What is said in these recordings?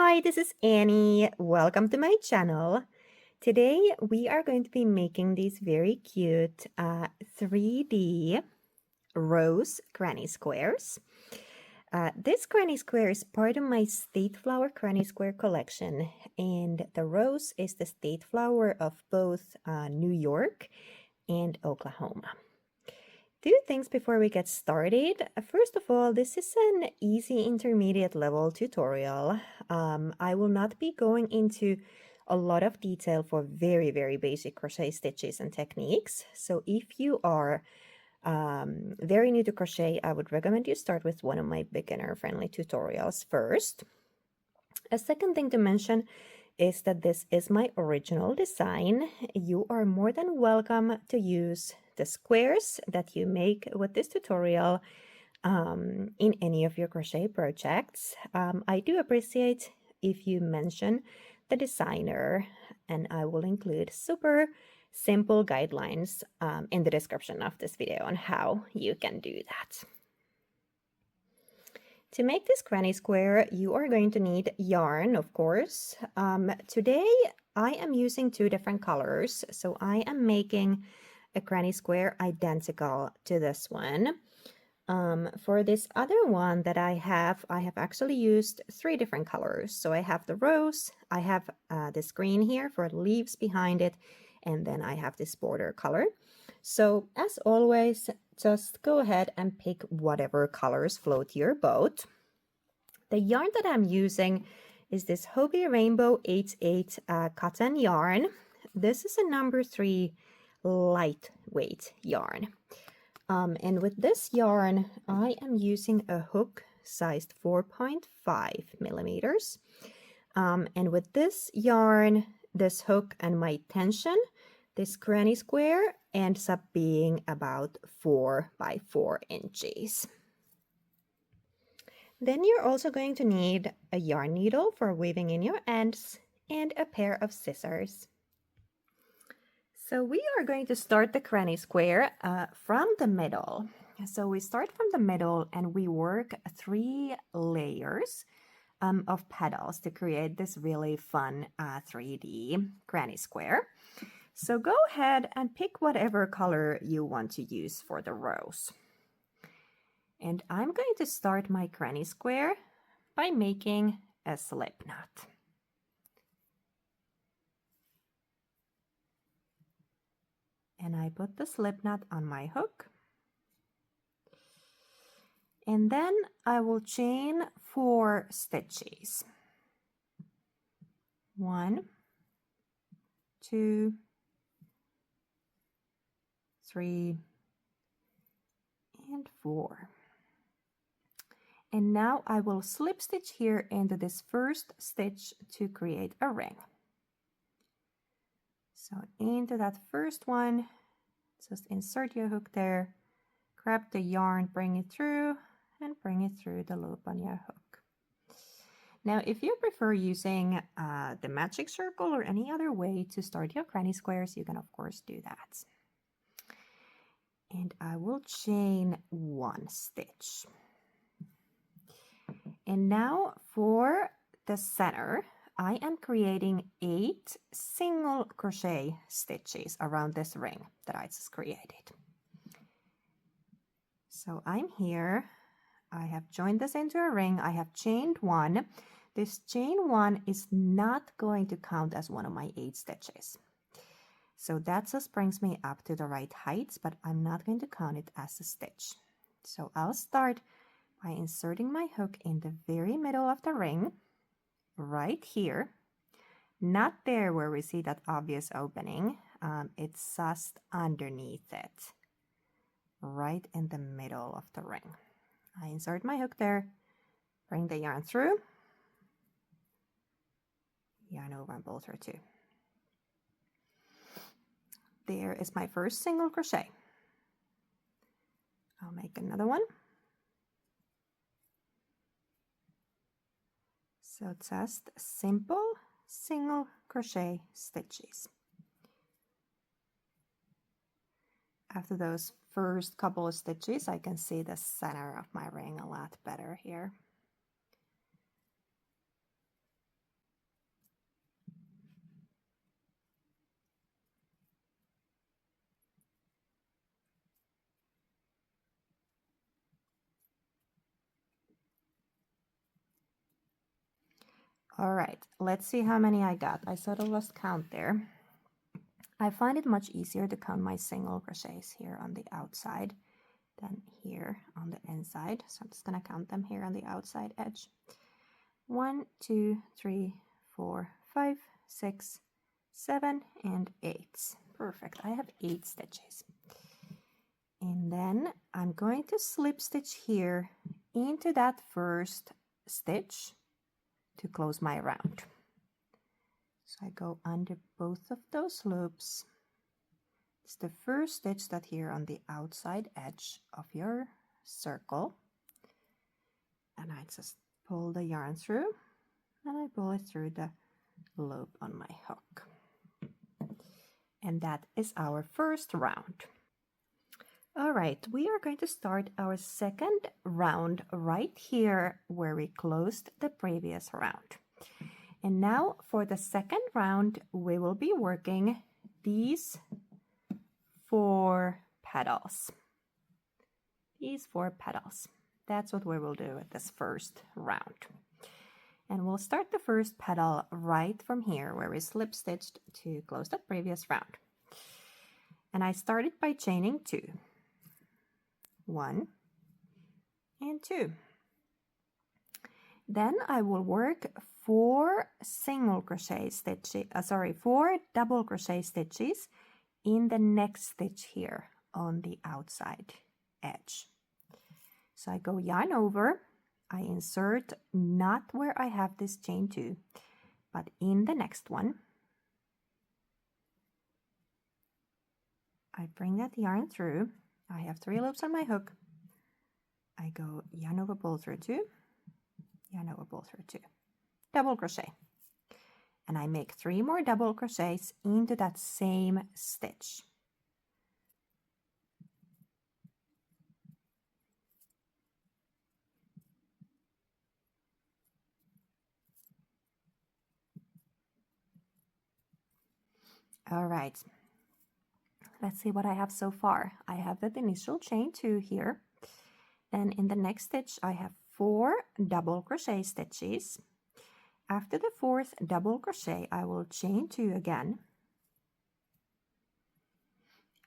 Hi, this is Annie. Welcome to my channel. Today we are going to be making these very cute 3D rose granny squares. This granny square is part of my state flower granny square collection, and the rose is the state flower of both New York and Oklahoma. Two things before we get started. First of all, this is an easy intermediate level tutorial. I will not be going into a lot of detail for very basic crochet stitches and techniques. So if you are very new to crochet, I would recommend you start with one of my beginner friendly tutorials first. A second thing to mention is that this is my original design. You are more than welcome to use the squares that you make with this tutorial in any of your crochet projects. I do appreciate if you mention the designer, and I will include super simple guidelines in the description of this video on how you can do that. To make this granny square, you are going to need yarn, of course. Today, I am using two different colors, so I am making a granny square identical to this one. For this other one that I have actually used three different colors. So I have the rose, I have this green here for the leaves behind it, and then I have this border color. So as always, just go ahead and pick whatever colors float your boat. The yarn that I'm using is this Hobie Rainbow 88 cotton yarn. This is a number 3 lightweight yarn. And with this yarn, I am using a hook sized 4.5 millimeters. And with this yarn, this hook and my tension, this granny square ends up being about 4 by 4 inches. Then you're also going to need a yarn needle for weaving in your ends and a pair of scissors. So we are going to start the granny square from the middle. So we start from the middle and we work 3 layers of petals to create this really fun 3D granny square. So go ahead and pick whatever color you want to use for the rose. And I'm going to start my granny square by making a slip knot. And I put the slip knot on my hook. And then I will chain 4 stitches. 1, 2, 3, and 4. And now I will slip stitch here into this first stitch to create a ring. So into that first one, just insert your hook there, grab the yarn, bring it through, and bring it through the loop on your hook. Now, if you prefer using the magic circle or any other way to start your granny squares, you can of course do that. And I will chain 1 stitch. And now for the center, I am creating 8 single crochet stitches around this ring that I just created. So I'm here, I have joined this into a ring, I have chained 1. This chain 1 is not going to count as one of my 8 stitches. So that just brings me up to the right height, but I'm not going to count it as a stitch. So I'll start by inserting my hook in the very middle of the ring, right here. Not there where we see that obvious opening, it's just underneath it, right in the middle of the ring. I insert my hook there, bring the yarn through, yarn over and pull through 2. There is my first single crochet. I'll make another one. So just simple single crochet stitches. After those first couple of stitches, I can see the center of my ring a lot better here. All right, let's see how many I got. I sort of lost count there. I find it much easier to count my single crochets here on the outside than here on the inside. So I'm just gonna count them here on the outside edge. 1, 2, 3, 4, 5, 6, 7, and 8. Perfect. I have 8 stitches. And then I'm going to slip stitch here into that first stitch to close my round. So I go under both of those loops. It's the first stitch that here on the outside edge of your circle. And I just pull the yarn through and I pull it through the loop on my hook. And that is our first round. All right, we are going to start our second round right here where we closed the previous round. And now for the second round, we will be working these 4 petals. These 4 petals. That's what we will do with this first round. And we'll start the first petal right from here where we slip stitched to close the previous round. And I started by chaining 2. 1 and 2. Then I will work 4 double crochet stitches in the next stitch here on the outside edge. So I go yarn over, I insert not where I have this chain 2, but in the next one. I bring that yarn through. I have 3 loops on my hook. I go yarn over, pull through 2, yarn over, pull through 2, double crochet. And I make 3 more double crochets into that same stitch. All right, let's see what I have so far. I have that initial chain 2 here. Then in the next stitch, I have 4 double crochet stitches. After the 4th double crochet, I will chain 2 again.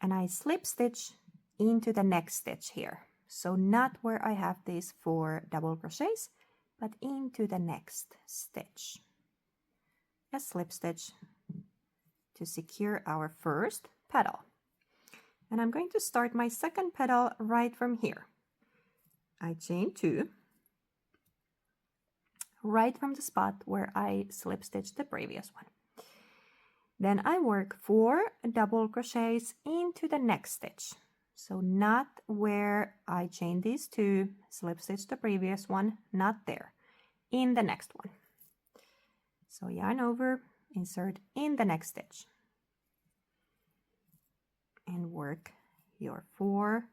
And I slip stitch into the next stitch here. So not where I have these 4 double crochets, but into the next stitch. A slip stitch to secure our first petal. And I'm going to start my second petal right from here. I chain 2 right from the spot where I slip stitched the previous one. Then I work 4 double crochets into the next stitch. So not where I chained these 2, slip stitch the previous one, not there, in the next one. So yarn over, insert in the next stitch. And work your 4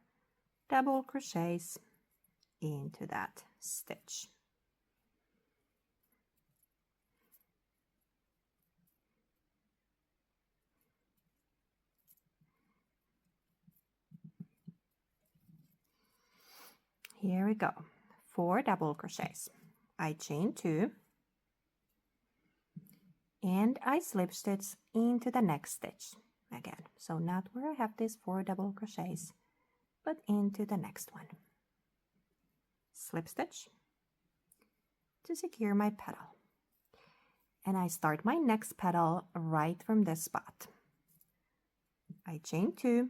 double crochets into that stitch. Here we go, 4 double crochets. I chain 2 and I slip stitch into the next stitch again. So not where I have these 4 double crochets, but into the next one. Slip stitch to secure my petal. And I start my next petal right from this spot. I chain 2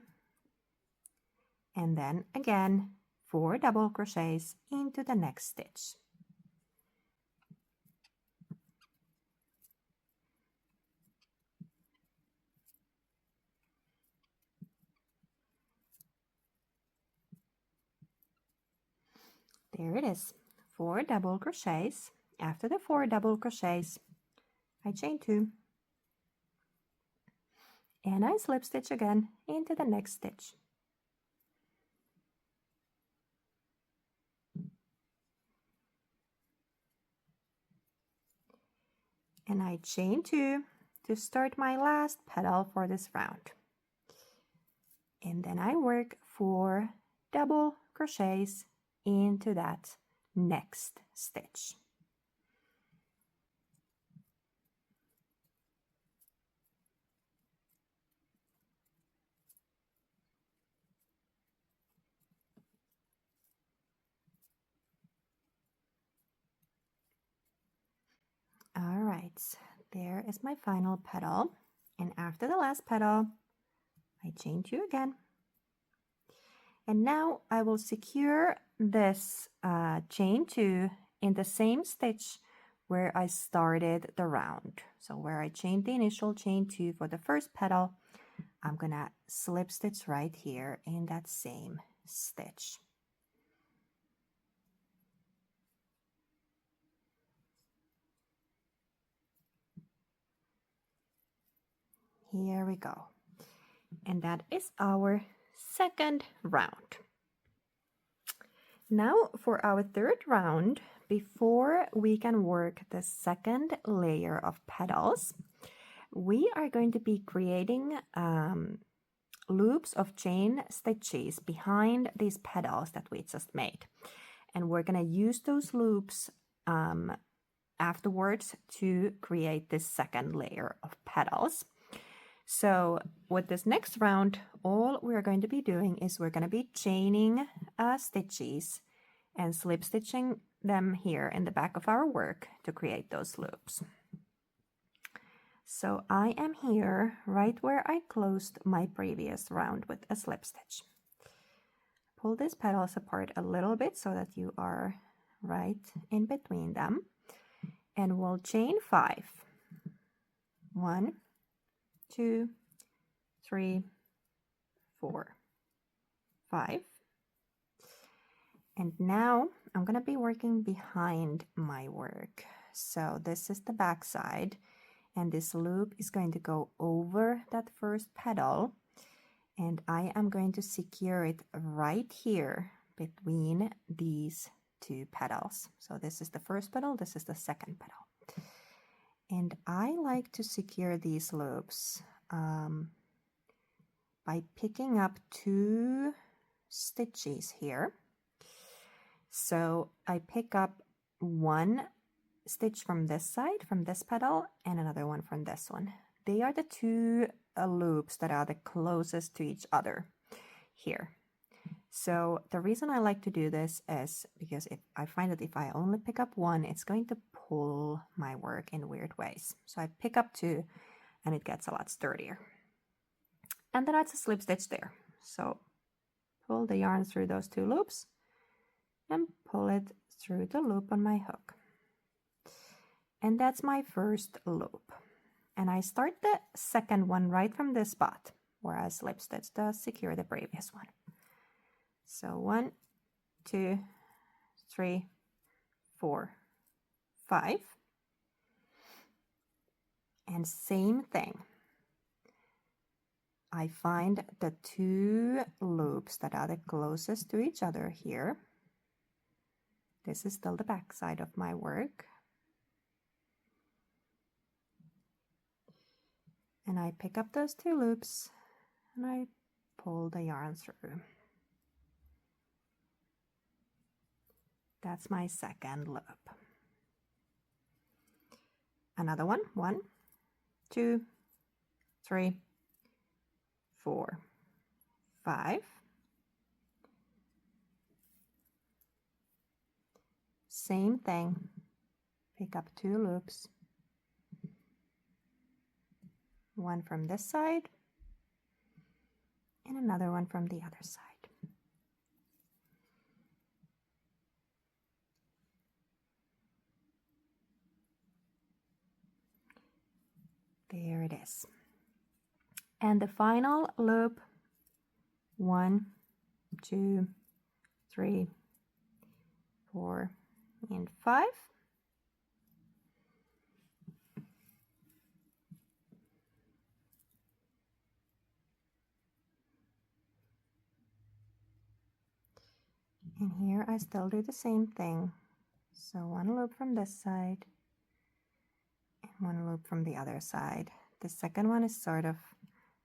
and then again 4 double crochets into the next stitch. There it is, 4 double crochets. After the 4 double crochets, I chain 2 and I slip stitch again into the next stitch. And I chain 2 to start my last petal for this round. And then I work 4 double crochets into that next stitch. there is my final petal. And after the last petal, I chain 2 again. And now I will secure this chain 2 in the same stitch where I started the round. So where I chained the initial chain 2 for the first petal, I'm gonna slip stitch right here in that same stitch. Here we go. And that is our second round. Now for our third round, before we can work the second layer of petals, we are going to be creating loops of chain stitches behind these petals that we just made. And we're going to use those loops afterwards to create this second layer of petals. So with this next round, all we're going to be doing is we're going to be chaining stitches and slip stitching them here in the back of our work to create those loops. So I am here right where I closed my previous round with a slip stitch. Pull these petals apart a little bit so that you are right in between them, and we'll chain 5. 1, 2, 3, 4, 5. And now I'm going to be working behind my work. So this is the back side, and this loop is going to go over that first petal, and I am going to secure it right here between these 2 petals. So this is the first petal, this is the second petal. And I like to secure these loops by picking up 2 stitches here. So I pick up 1 stitch from this side, from this petal, and another one from this one. They are the 2 loops that are the closest to each other here. So the reason I like to do this is because I find that if I only pick up 1, it's going to pull my work in weird ways. So I pick up 2 and it gets a lot sturdier. And then that's a slip stitch there. So pull the yarn through those 2 loops and pull it through the loop on my hook. And that's my first loop. And I start the second one right from this spot where I slip stitched to secure the previous one. So 1, 2, 3, 4, 5. And same thing. I find the 2 loops that are the closest to each other here. This is still the back side of my work. And I pick up those 2 loops and I pull the yarn through. That's my second loop. Another one. 1, 2, 3, 4, 5. Same thing. Pick up 2 loops. One from this side and another one from the other side. There it is. And the final loop, 1, 2, 3, 4, and 5. And here I still do the same thing. So 1 loop from this side and 1 loop from the other side. The second one is sort of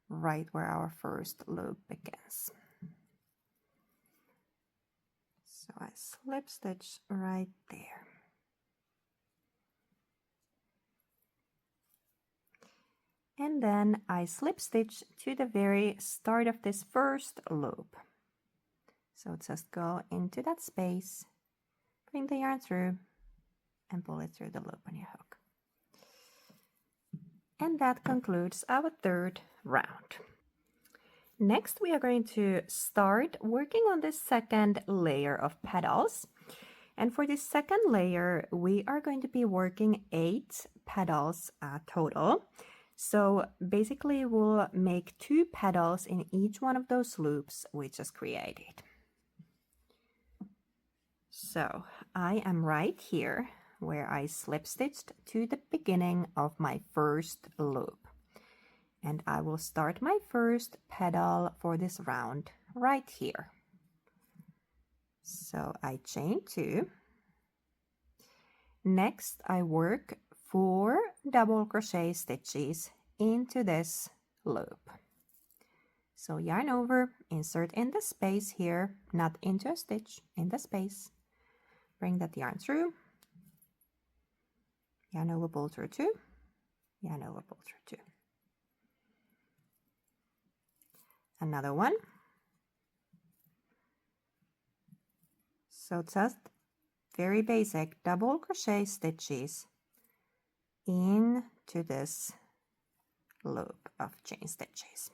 right where our first loop begins. So I slip stitch right there. And then I slip stitch to the very start of this first loop. So just go into that space, bring the yarn through, and pull it through the loop on your hook. And that concludes our third round. Next, we are going to start working on the second layer of petals. And for this second layer, we are going to be working 8 petals total. So basically, we'll make 2 petals in each one of those loops we just created. So I am right here where I slip stitched to the beginning of my first loop. And I will start my first petal for this round right here. So I chain 2. Next, I work 4 double crochet stitches into this loop. So yarn over, insert in the space here, not into a stitch, in the space. Bring that yarn through, yarn over, pull through 2, yarn over, pull through 2. Another one. So just very basic double crochet stitches into this loop of chain stitches.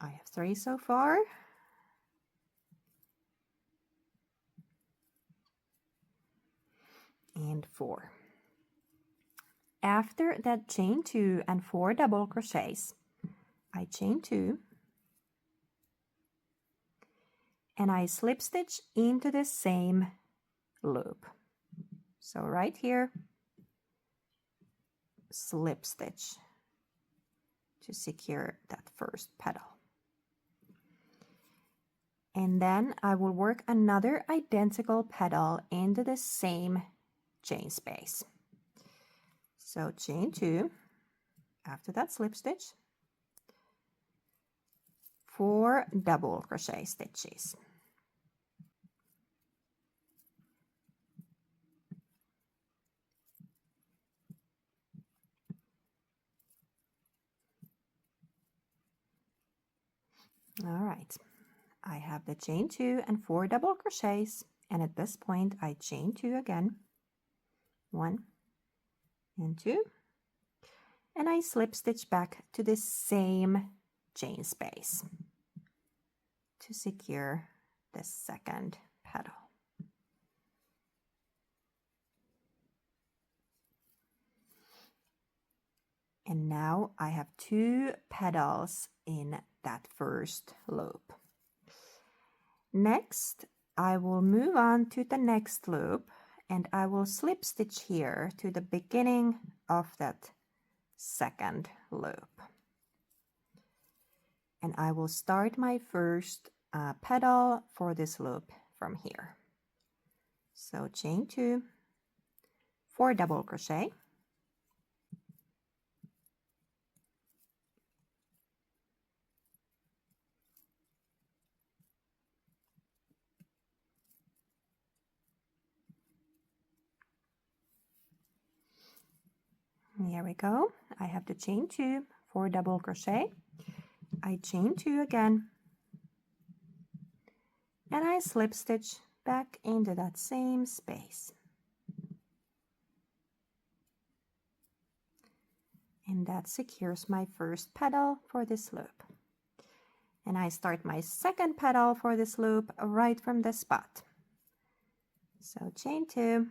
I have 3 so far. And 4. After that chain 2 and 4 double crochets, I chain 2 and I slip stitch into the same loop. So right here, slip stitch to secure that first petal. And then I will work another identical petal into the same chain space. So chain 2, after that slip stitch, 4 double crochet stitches. All right, I have the chain 2 and 4 double crochets, and at this point I chain 2 again, 1 and 2, and I slip stitch back to the same chain space to secure the second petal. And now I have 2 petals in that first loop. Next, I will move on to the next loop and I will slip stitch here to the beginning of that second loop. And I will start my first petal for this loop from here. So chain 2, 4 double crochet, here we go. I have the chain 2, 4 double crochet, I chain 2 again, and I slip stitch back into that same space. And that secures my first petal for this loop. And I start my second petal for this loop right from this spot. So chain 2,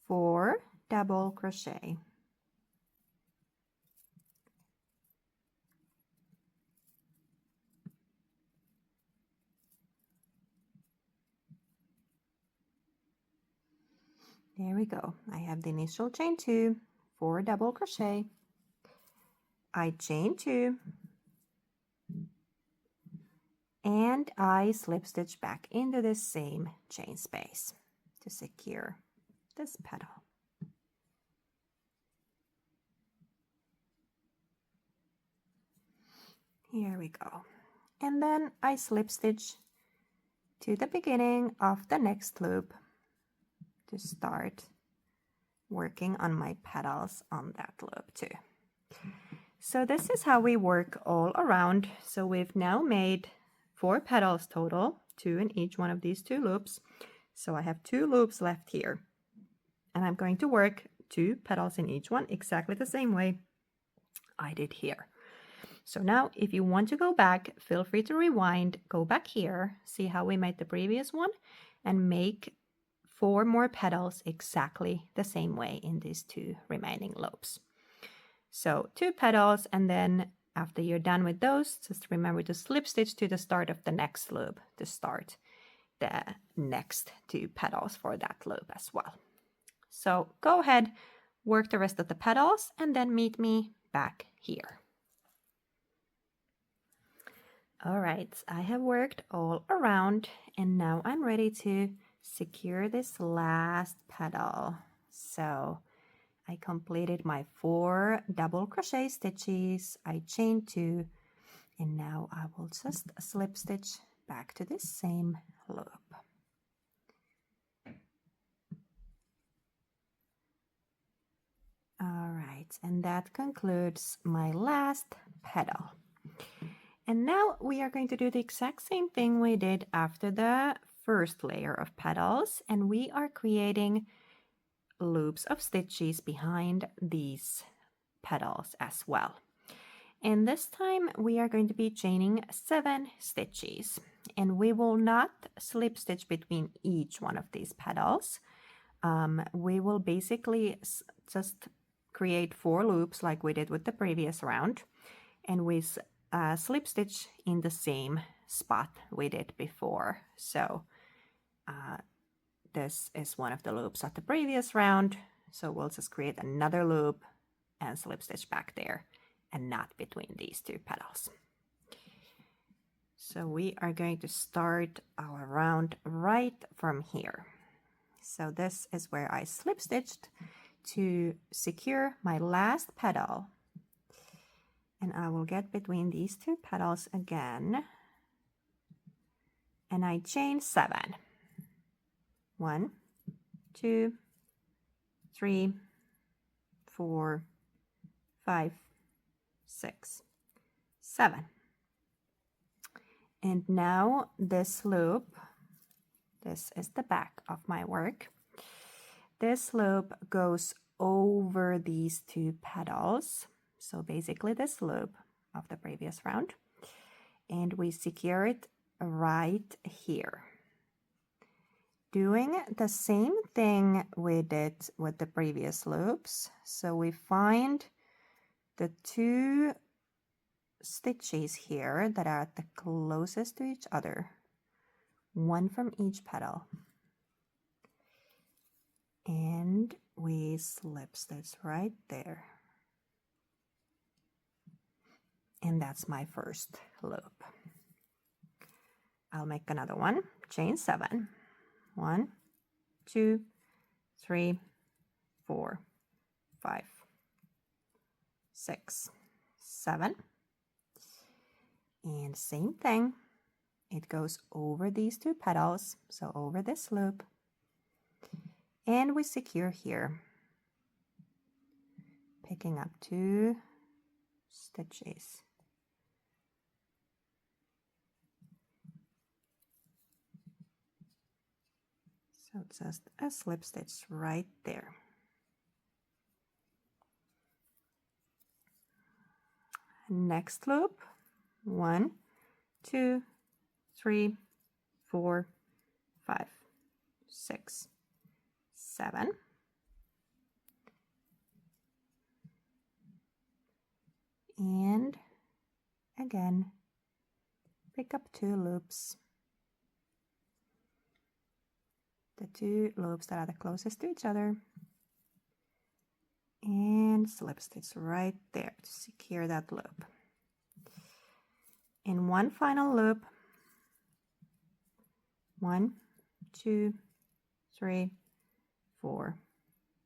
4 double crochet, there we go. I have the initial chain 2, 4 double crochet, I chain 2, and I slip stitch back into the same chain space to secure this petal. Here we go. And then I slip stitch to the beginning of the next loop to start working on my petals on that loop too. So this is how we work all around. So we've now made 4 petals total, 2 in each one of these 2 loops. So I have 2 loops left here. And I'm going to work 2 petals in each one, exactly the same way I did here. So now if you want to go back, feel free to rewind, go back here, see how we made the previous one, and make 4 more petals exactly the same way in these 2 remaining loops. So 2 petals, and then after you're done with those, just remember to slip stitch to the start of the next loop to start the next 2 petals for that loop as well. So go ahead, work the rest of the petals, and then meet me back here. All right, I have worked all around, and now I'm ready to secure this last petal. So I completed my 4 double crochet stitches, I chained 2, and now I will just slip stitch back to this same loop. All right, and that concludes my last petal. And now we are going to do the exact same thing we did after the first layer of petals, and we are creating loops of stitches behind these petals as well. And this time we are going to be chaining 7 stitches, and we will not slip stitch between each one of these petals. We will basically just create 4 loops like we did with the previous round, and we slip stitch in the same spot we did before. So this is one of the loops of the previous round, so we'll just create another loop and slip stitch back there, and not between these 2 petals. So we are going to start our round right from here. So this is where I slip stitched to secure my last petal, and I will get between these 2 petals again, and I chain 7. 1, 2, 3, 4, 5, 6, 7. And now this loop, this is the back of my work. This loop goes over these 2 petals. So basically this loop of the previous round, and we secure it right here. Doing the same thing we did with the previous loops. So we find the 2 stitches here that are the closest to each other, 1 from each petal, and we slip stitch right there. And that's my first loop. I'll make another one, chain 7. 1, 2, 3, 4, 5, 6, 7. And same thing, it goes over these 2 petals, so over this loop, and we secure here, picking up 2 stitches. So just a slip stitch right there. Next loop, 1, 2, 3, 4, 5, 6, 7. And again, pick up 2 loops. The 2 loops that are the closest to each other, and slip stitch right there to secure that loop. In one final loop, 1, 2, 3, 4,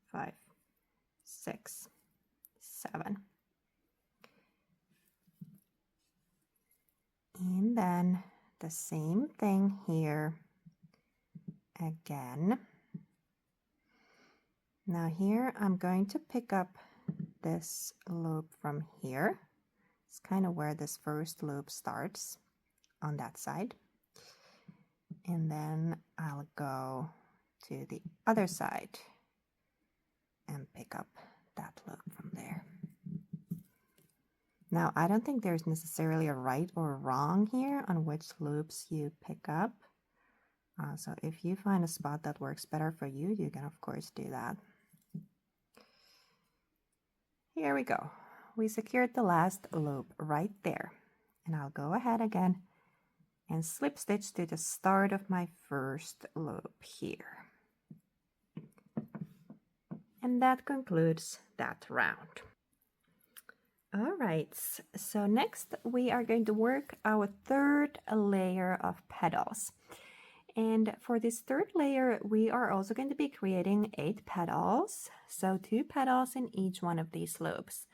5, 6, 7. And then the same thing here again. Now here I'm going to pick up this loop from here. It's kind of where this first loop starts on that side. And then I'll go to the other side and pick up that loop from there. Now, I don't think there's necessarily a right or wrong here on which loops you pick up. So if you find a spot that works better for you, you can of course do that. Here we go. We secured the last loop right there. And I'll go ahead again and slip stitch to the start of my first loop here. And that concludes that round. All right, so next we are going to work our third layer of petals. And for this third layer, we are also going to be creating 8 petals. So 2 petals in each one of these loops.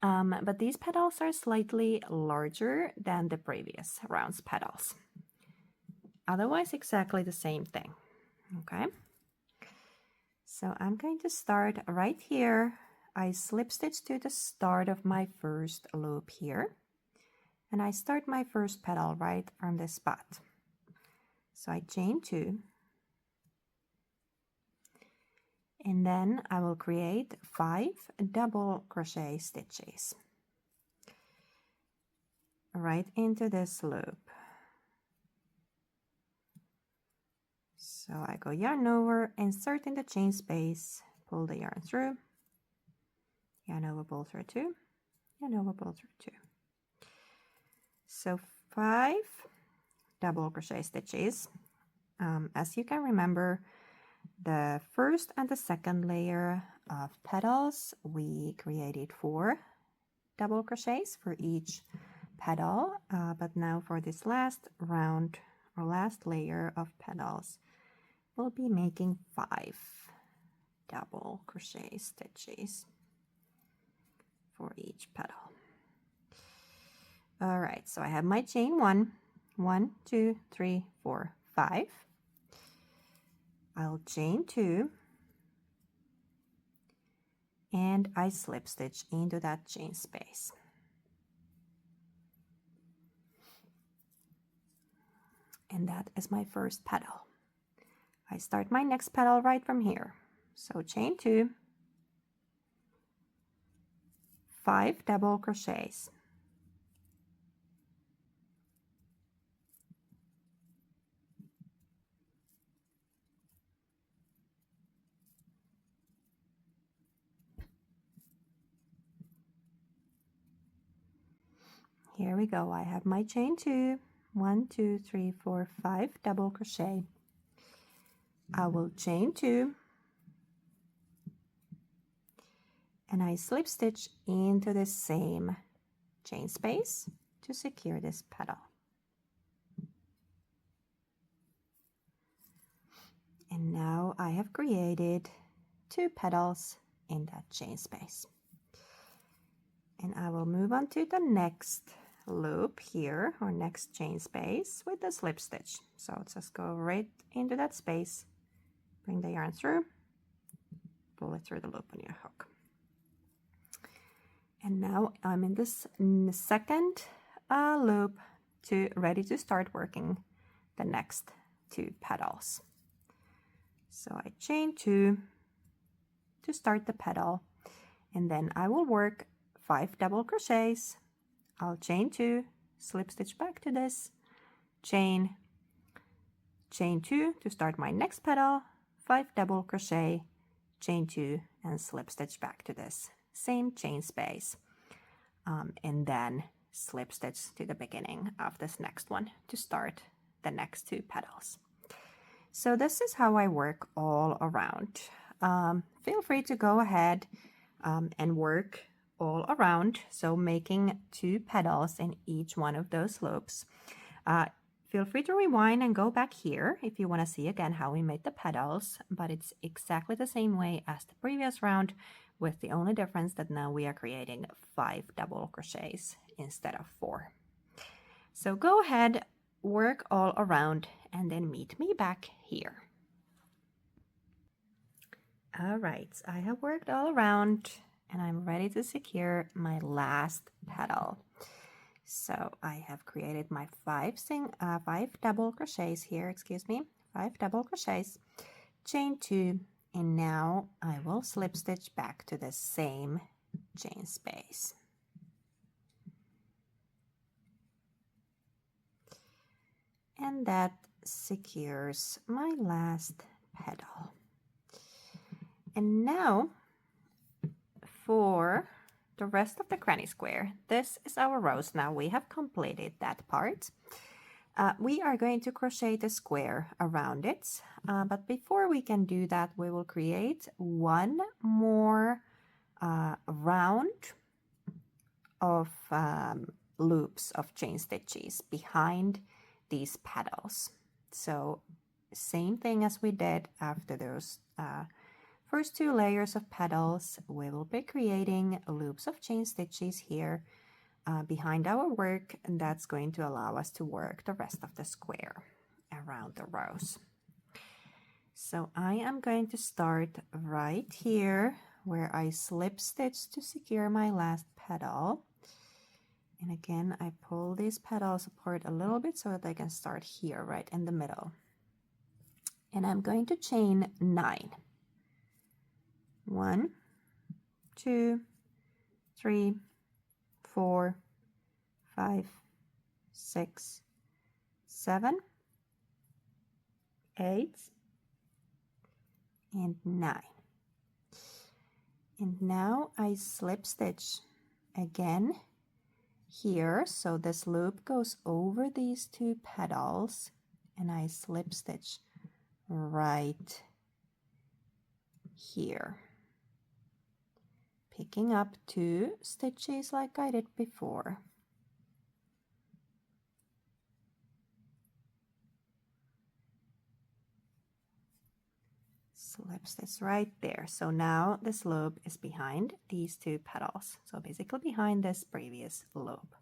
But these petals are slightly larger than the previous round's petals. Otherwise, exactly the same thing. Okay. So I'm going to start right here. I slip stitch to the start of my first loop here. And I start my first petal right from this spot. So I chain 2. And then I will create 5 double crochet stitches right into this loop. So I go yarn over, insert in the chain space, pull the yarn through, yarn over, pull through 2, yarn over, pull through 2. So 5 double crochet stitches. As you can remember, the first and the second layer of petals, we created 4 double crochets for each petal, but now for this last round or last layer of petals, we'll be making 5 double crochet stitches for each petal. All right, so I have my chain 1, 1, 2, 3, 4, 5. I'll chain 2 and I slip stitch into that chain space. And that is my first petal. I start my next petal right from here. So chain 2, 5 double crochets. Here we go. I have my chain 2, 1, 2, 3, 4, 5 double crochet. I will chain 2 and I slip stitch into the same chain space to secure this petal. And now I have created 2 petals in that chain space. And I will move on to the next loop here, or next chain space, with the slip stitch. So just go right into that space, bring the yarn through, pull it through the loop on your hook. And now I'm in this second loop ready to start working the next 2 petals. So I chain 2 to start the petal, and then I will work 5 double crochets. I'll chain 2, slip stitch back to this, chain 2 to start my next petal, 5 double crochet, chain 2, and slip stitch back to this same chain space, and then slip stitch to the beginning of this next one to start the next 2 petals. So this is how I work all around. Feel free to go ahead and work all around, so making 2 petals in each one of those loops. Feel free to rewind and go back here if you want to see again how we made the petals, but it's exactly the same way as the previous round, with the only difference that now we are creating 5 double crochets instead of 4. So go ahead, work all around, and then meet me back here. All right, I have worked all around and I'm ready to secure my last petal. So I have created my 5 double crochets here, 5 double crochets, chain 2, and now I will will slip stitch back to the same chain space. And that secures my last petal. And now for the rest of the granny square, this is our rose. Now we have completed that part. We are going to crochet the square around it, but before we can do that, we will create one more round of loops of chain stitches behind these petals. So same thing as we did after those first 2 layers of petals, we will be creating loops of chain stitches here behind our work, and that's going to allow us to work the rest of the square around the rose. So I am going to start right here where I slip stitch to secure my last petal. And again, I pull these petals apart a little bit so that I can start here right in the middle. And I'm going to chain 9. 1, 2, 3, 4, 5, 6, 7, 8, and 9. And now I slip stitch again here, so this loop goes over these 2 petals, and I slip stitch right here, picking up 2 stitches like I did before. Slip stitch right there. So now this loop is behind these 2 petals, so basically behind this previous loop.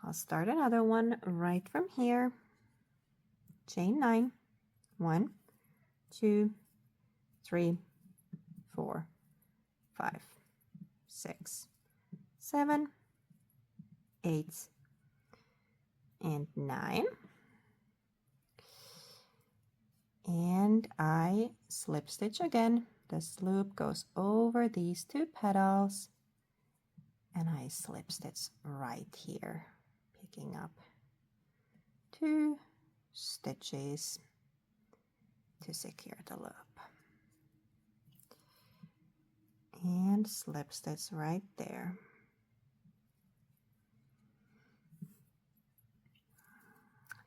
I'll start another one right from here, chain 9, 1, 2, 3, 4, 5, 6, 7, 8, and 9. And I slip stitch again. This loop goes over these 2 petals, and I slip stitch right here, picking up 2 stitches to secure the loop. And slip stitch right there.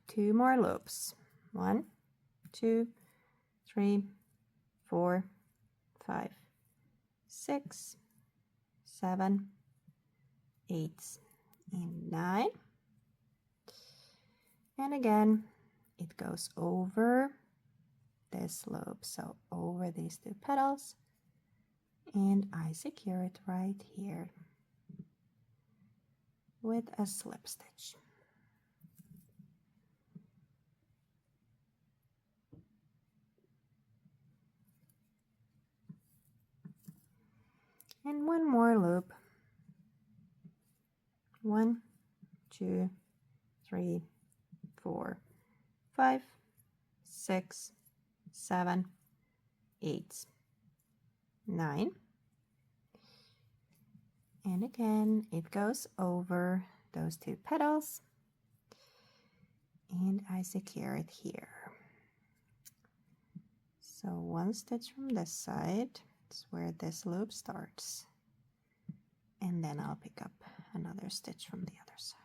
Two more loops. 1, 2, 3, 4, 5, 6, 7, 8, and 9. And again, it goes over this loop, so over these 2 petals, and I secure it right here with a slip stitch. And one more loop. 1, 2, 3, 4, 5, 6, 7, 8, 9. And again, it goes over those 2 petals, and I secure it here. So 1 stitch from this side is where this loop starts, and then I'll pick up another stitch from the other side.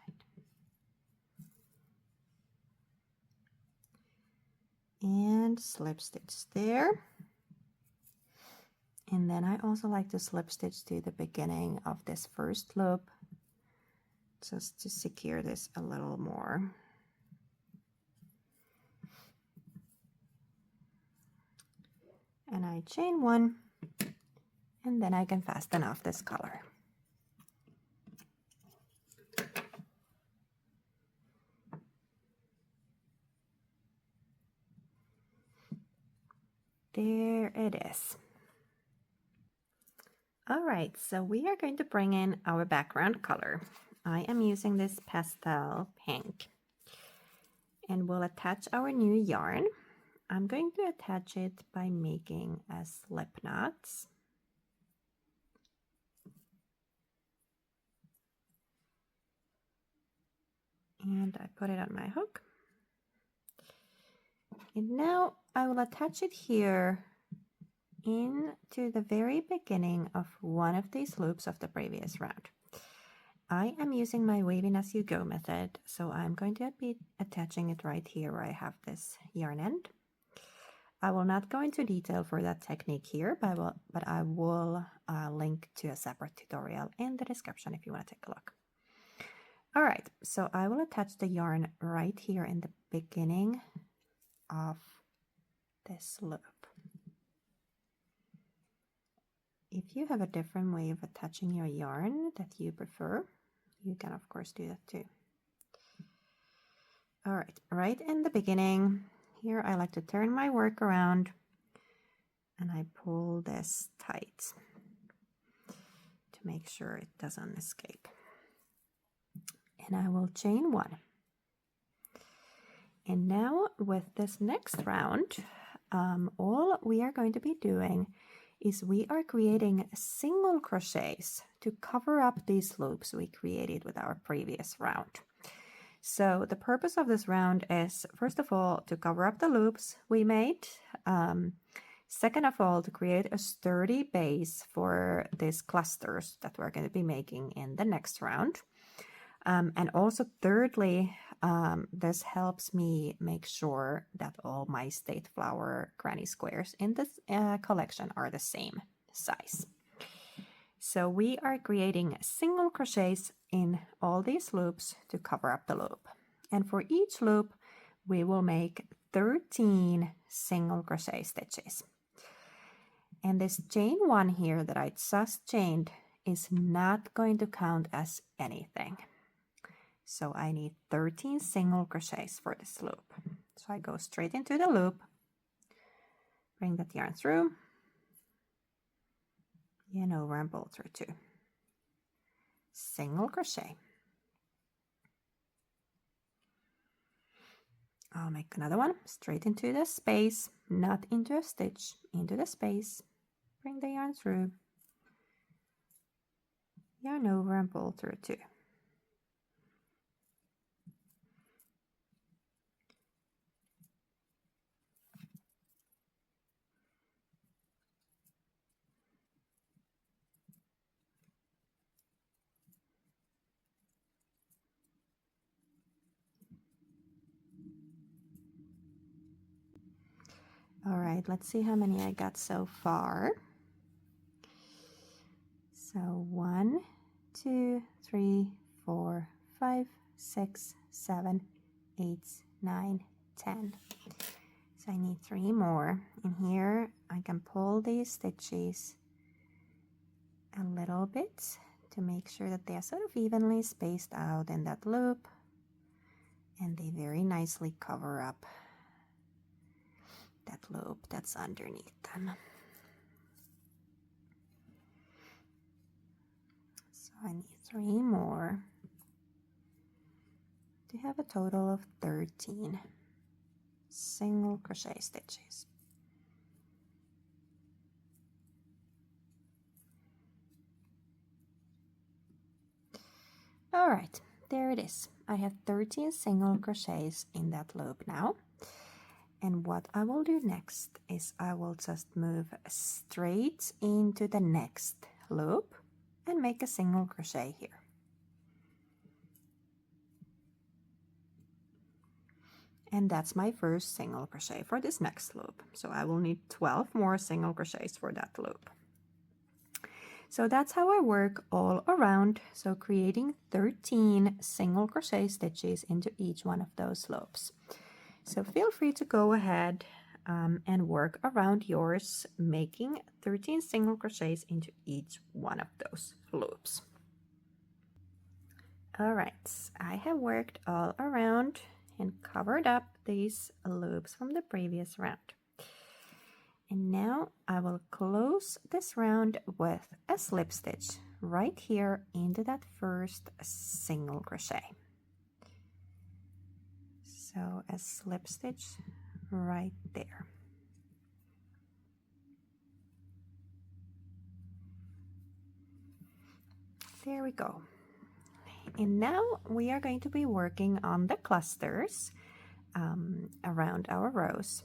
And slip stitch there. And then I also like to slip stitch to the beginning of this first loop, just to secure this a little more. And I chain 1, and then I can fasten off this color. There it is. All right, so we are going to bring in our background color. I am using this pastel pink, and we'll attach our new yarn. I'm going to attach it by making a slip knot. And I put it on my hook. And now I will attach it here into the very beginning of one of these loops of the previous round. I am using my weaving as you go method, so I'm going to be attaching it right here where I have this yarn end. I will not go into detail for that technique here, but I will link to a separate tutorial in the description if you want to take a look. All right, so I will attach the yarn right here in the beginning of this loop. If you have a different way of attaching your yarn that you prefer, you can of course do that too. All right, right in the beginning, here I like to turn my work around and I pull this tight to make sure it doesn't escape. And I will chain one. And now with this next round, all we are going to be doing is we are creating single crochets to cover up these loops we created with our previous round. So the purpose of this round is, first of all, to cover up the loops we made. Second of all, to create a sturdy base for these clusters that we're going to be making in the next round. And also thirdly, this helps me make sure that all my state flower granny squares in this collection are the same size. So we are creating single crochets in all these loops to cover up the loop. And for each loop, we will make 13 single crochet stitches. And this chain one here that I just chained is not going to count as anything. So I need 13 single crochets for this loop. So I go straight into the loop, bring that yarn through, yarn over and pull through 2. Single crochet. I'll make another one straight into the space, not into a stitch, into the space, bring the yarn through, yarn over and pull through 2. All right, let's see how many I got so far. So 1, 2, 3, 4, 5, 6, 7, 8, 9, 10. So I need 3 more. And here I can pull these stitches a little bit to make sure that they are sort of evenly spaced out in that loop. And they very nicely cover up that loop that's underneath them. So I need 3 more to have a total of 13 single crochet stitches. All right, there it is. I have 13 single crochets in that loop now. And what I will do next is I will just move straight into the next loop and make a single crochet here. And that's my first single crochet for this next loop. So I will need 12 more single crochets for that loop. So that's how I work all around. So creating 13 single crochet stitches into each one of those loops. So feel free to go ahead and work around yours, making 13 single crochets into each one of those loops. All right, I have worked all around and covered up these loops from the previous round. And now I will close this round with a slip stitch right here into that first single crochet. So a slip stitch right there. There we go. And now we are going to be working on the clusters around our rows.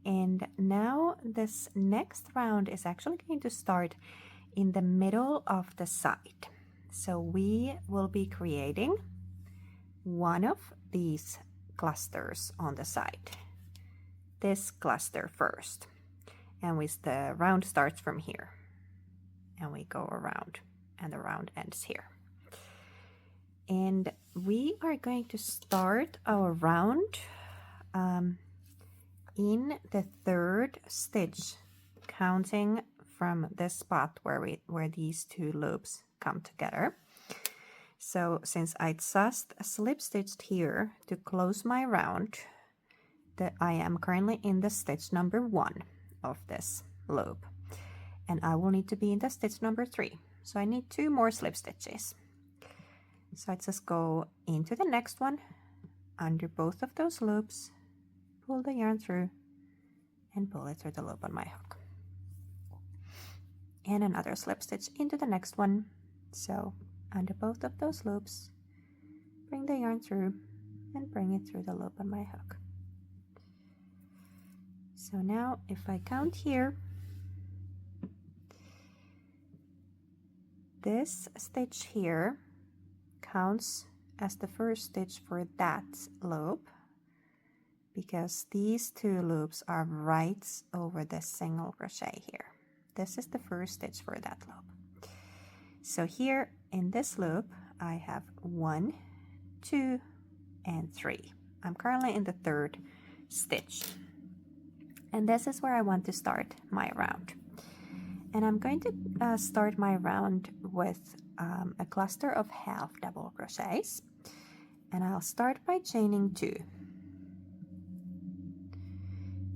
And now this next round is actually going to start in the middle of the side. So we will be creating one of these clusters on the side. This cluster first. And the round starts from here. And we go around, and the round ends here. And we are going to start our round in the third stitch, counting from this spot where these two loops come together. So since I just slip stitched here to close my round, that I am currently in the stitch number 1 of this loop, and I will need to be in the stitch number 3. So I need 2 more slip stitches. So I just go into the next one, under both of those loops, pull the yarn through, and pull it through the loop on my hook. And another slip stitch into the next one. So under both of those loops, bring the yarn through and bring it through the loop on my hook. So now if I count here, this stitch here counts as the first stitch for that loop, because these 2 loops are right over the single crochet here. This is the first stitch for that loop. So here in this loop I have 1, 2, and 3. I'm currently in the 3rd stitch, and this is where I want to start my round. And I'm going to start my round with a cluster of half double crochets, and I'll start by chaining 2.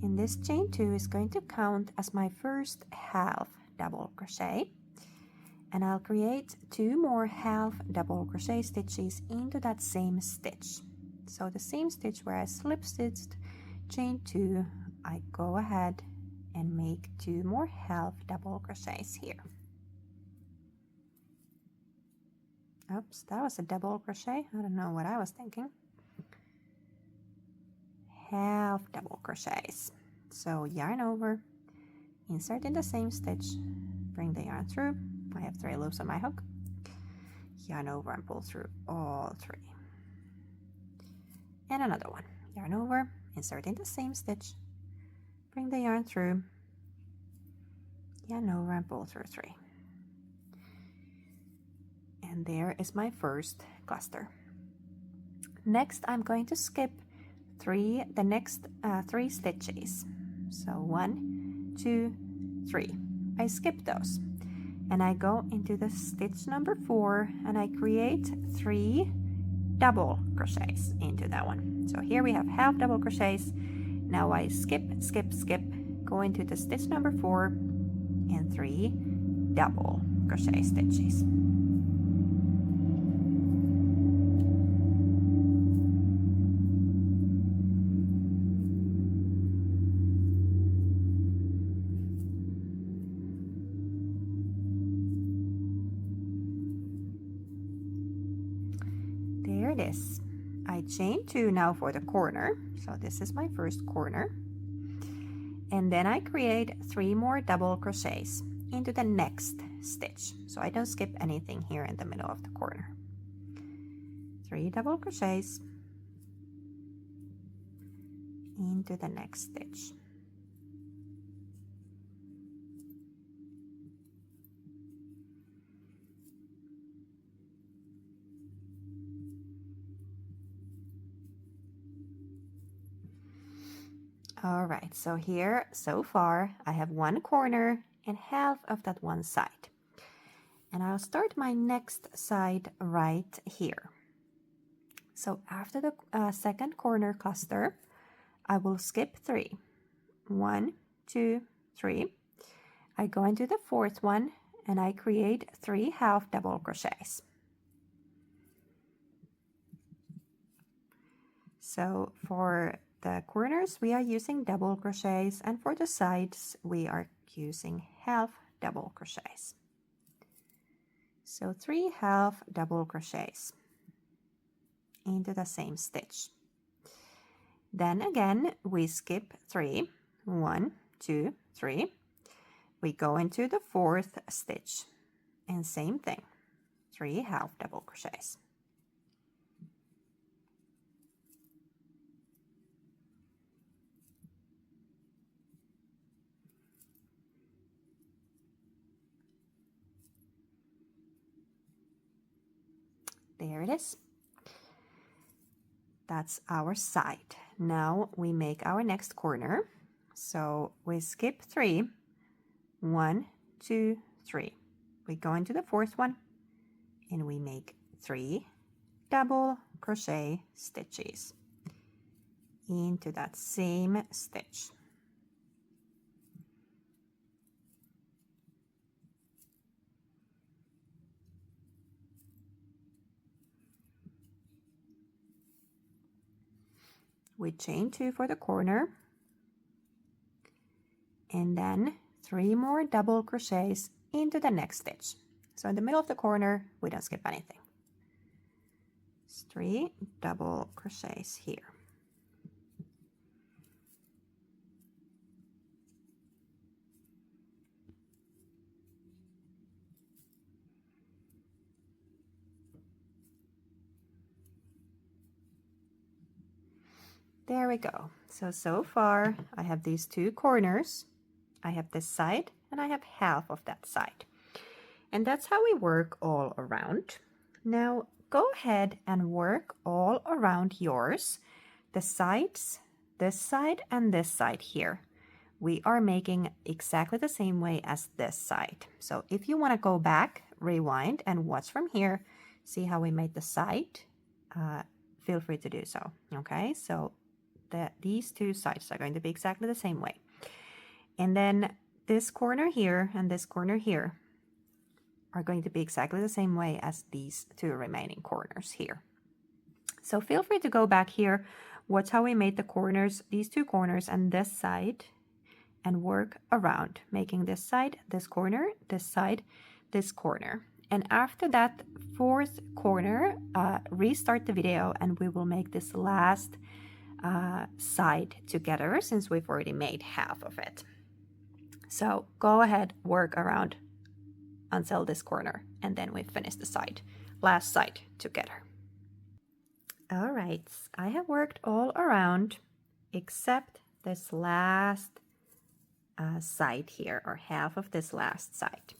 And this chain 2 is going to count as my first half double crochet, and I'll create 2 more half double crochet stitches into that same stitch. So the same stitch where I slip stitched chain 2, I go ahead and make 2 more half double crochets here. Oops, that was a double crochet. I don't know what I was thinking. Half double crochets. So yarn over, insert in the same stitch, bring the yarn through. I have 3 loops on my hook. Yarn over and pull through all 3. And another one. Yarn over, insert in the same stitch, bring the yarn through, yarn over and pull through 3. And there is my first cluster. Next I'm going to skip the next 3 stitches. So 1, 2, 3. I skip those and I go into the stitch number 4 and I create 3 double crochets into that one. So here we have half double crochets. Now I skip, go into the stitch number 4 and 3 double crochet stitches. There it is. I chain 2 now for the corner. So this is my first corner. And then I create 3 more double crochets into the next stitch. So I don't skip anything here in the middle of the corner. 3 double crochets into the next stitch. All right, so here, so far, I have 1 corner and half of that one side. And I'll start my next side right here. So after the second corner cluster, I will skip 3. 1, 2, 3. I go into the 4th one and I create 3 half double crochets. So for the corners we are using double crochets, and for the sides we are using half double crochets. So 3 half double crochets into the same stitch. Then again we skip 3, 1, 2, 3. We go into the 4th stitch and same thing, 3 half double crochets. There it is. That's our side. Now we make our next corner. So we skip 3, 1, 2, 3. We go into the 4th one and we make 3 double crochet stitches into that same stitch. We chain 2 for the corner and then 3 more double crochets into the next stitch. So in the middle of the corner we don't skip anything. It's 3 double crochets here. There we go. So far I have these 2 corners. I have this side and I have half of that side. And that's how we work all around. Now go ahead and work all around yours. The sides, this side and this side here. We are making exactly the same way as this side. So if you want to go back, rewind and watch from here, see how we made the side, feel free to do so. Okay, so these 2 sides are going to be exactly the same way. And then this corner here and this corner here are going to be exactly the same way as these 2 remaining corners here. So feel free to go back here, watch how we made the corners, these 2 corners and this side, and work around, making this side, this corner, this side, this corner. And after that 4th corner, restart the video and we will make this last side together since we've already made half of it. So go ahead, work around until this corner and then we finish the side, last side together. All right, I have worked all around except this last side here, or half of this last side.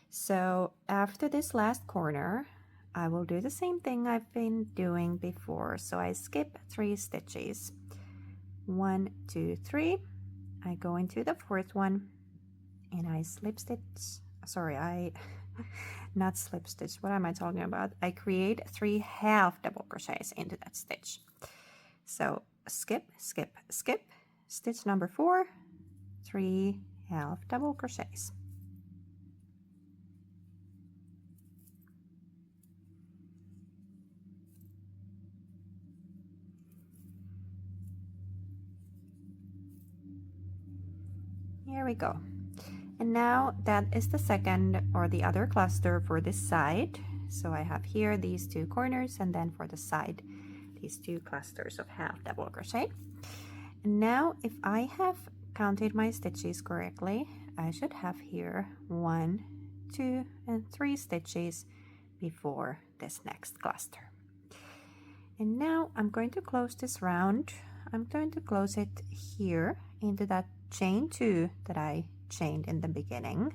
So after this last corner I will do the same thing I've been doing before. So I skip 3 stitches. 1, 2, 3. I go into the 4th one and I slip stitch. Sorry, not slip stitch. What am I talking about? I create 3 half double crochets into that stitch. So skip, skip, skip. Stitch number 4, 3 half double crochets. Here we go. And now that is the second or the other cluster for this side. So I have here these 2 corners and then for the side these 2 clusters of half double crochet. And now if I have counted my stitches correctly, I should have here 1, 2 and 3 stitches before this next cluster. And now I'm going to close this round. I'm going to close it here into that chain 2 that I chained in the beginning,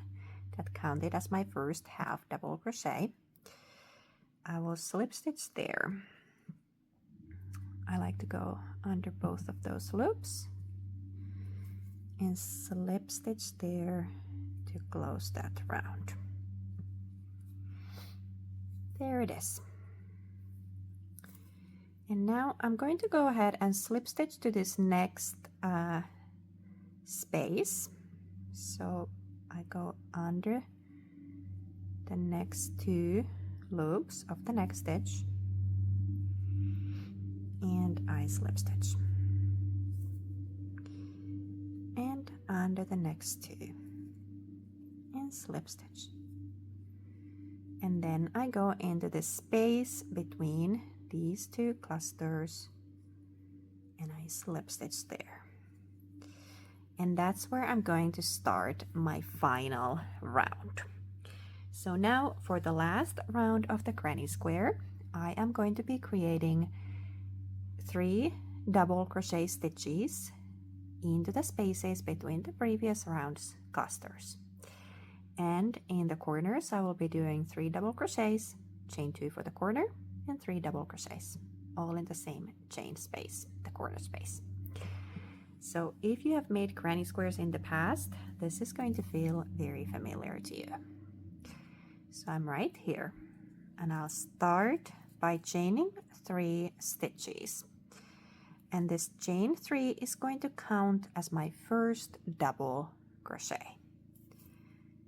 that counted as my first half double crochet. I will slip stitch there. I like to go under both of those loops and slip stitch there to close that round. There it is. And now I'm going to go ahead and slip stitch to this next space. So I go under the next 2 loops of the next stitch and I slip stitch. under the next two and slip stitch. And then I go into the space between these two clusters and I slip stitch there. And that's where I'm going to start my final round. So now for the last round of the granny square, I am going to be creating 3 double crochet stitches into the spaces between the previous round's clusters. And in the corners, I will be doing 3 double crochets, chain 2 for the corner, and 3 double crochets, all in the same chain space, the corner space. So if you have made granny squares in the past, this is going to feel very familiar to you. So I'm right here, and I'll start by chaining 3 stitches. And this chain 3 is going to count as my first double crochet.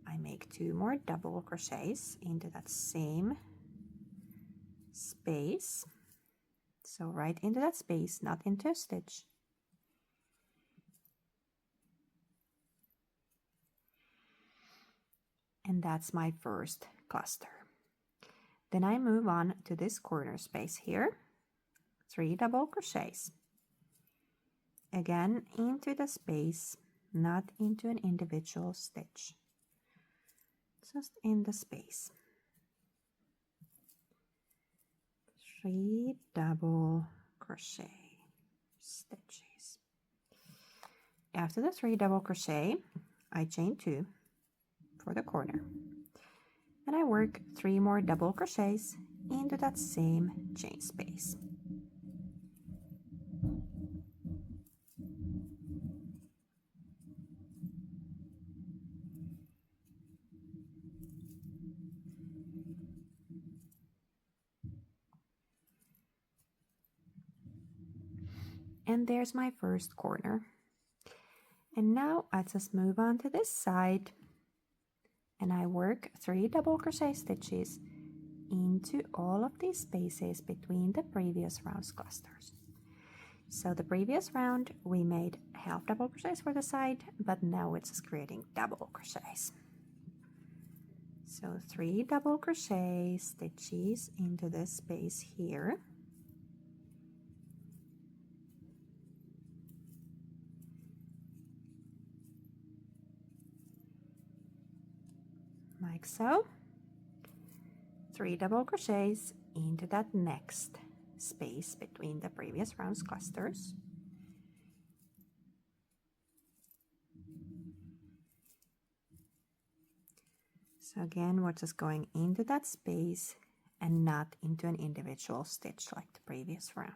I make 2 more double crochets into that same space. So right into that space, not into a stitch. And that's my first cluster. Then I move on to this corner space here, 3 double crochets. Again, into the space, not into an individual stitch. Just in the space. 3 double crochet stitches. After the 3 double crochet, I chain 2 for the corner. And I work 3 more double crochets into that same chain space. And there's my first corner. And now I just move on to this side and I work 3 double crochet stitches into all of these spaces between the previous round's clusters. So the previous round we made half double crochets for the side, but now it's just creating double crochets. So 3 double crochet stitches into this space here. Like so. 3 double crochets into that next space between the previous round's clusters. So again, we're just going into that space and not into an individual stitch like the previous round.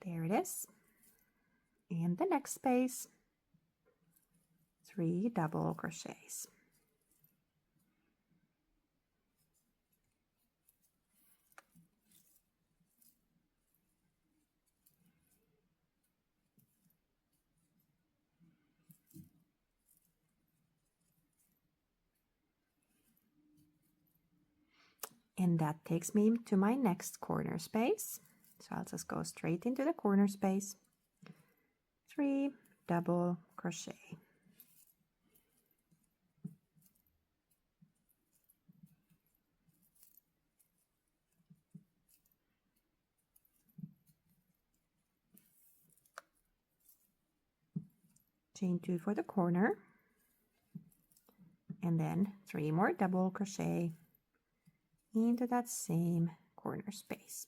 There it is. In the next space, 3 double crochets. And that takes me to my next corner space. So I'll just go straight into the corner space. 3 double crochet. Chain 2 for the corner. And then 3 more double crochet into that same corner space.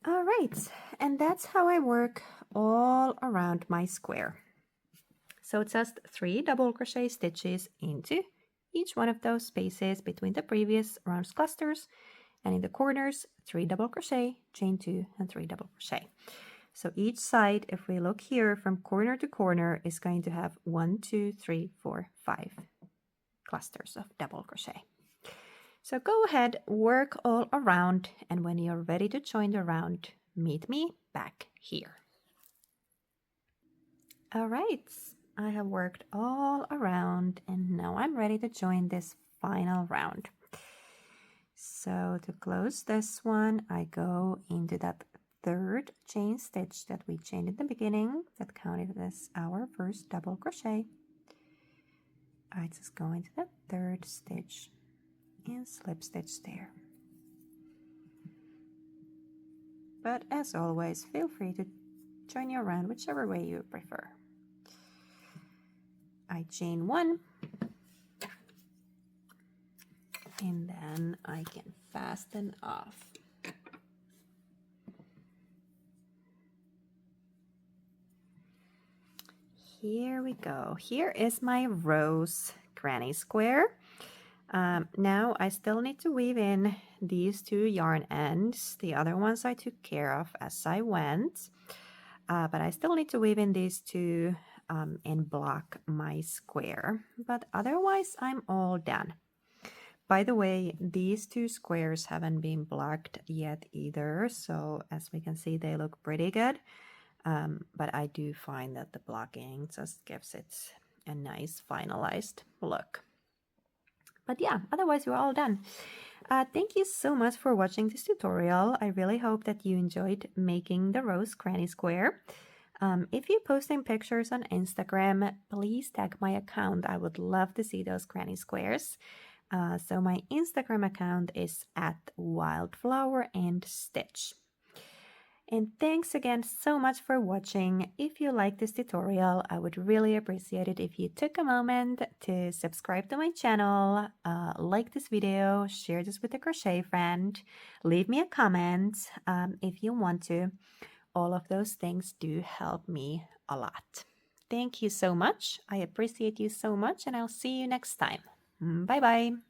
All right, and that's how I work all around my square. So it's just 3 double crochet stitches into each one of those spaces between the previous round's clusters, and in the corners 3 double crochet, chain 2, and 3 double crochet. So each side, if we look here from corner to corner, is going to have 1, 2, 3, 4, 5 clusters of double crochet. So go ahead, work all around, and when you're ready to join the round, meet me back here. All right, I have worked all around and now I'm ready to join this final round. So to close this one, I go into that third chain stitch that we chained at the beginning that counted as our first double crochet. I just go into that third stitch and slip stitch there. But as always, feel free to join your round whichever way you prefer. I chain one and then I can fasten off. Here we go. Here is my rose granny square. Now I still need to weave in these two yarn ends. The other ones I took care of as I went, but I still need to weave in these two and block my square. But otherwise I'm all done. By the way, these two squares haven't been blocked yet either, so as we can see they look pretty good. But I do find that the blocking just gives it a nice finalized look. But yeah, otherwise we're all done. Thank you so much for watching this tutorial. I really hope that you enjoyed making the rose granny square. If you're posting pictures on Instagram, please tag my account. I would love to see those granny squares. So my Instagram account is @Wildflower and Stitch. And thanks again so much for watching. If you like this tutorial, I would really appreciate it if you took a moment to subscribe to my channel, like this video, share this with a crochet friend, leave me a comment if you want to. All of those things do help me a lot. Thank you so much. I appreciate you so much, and I'll see you next time. Bye-bye.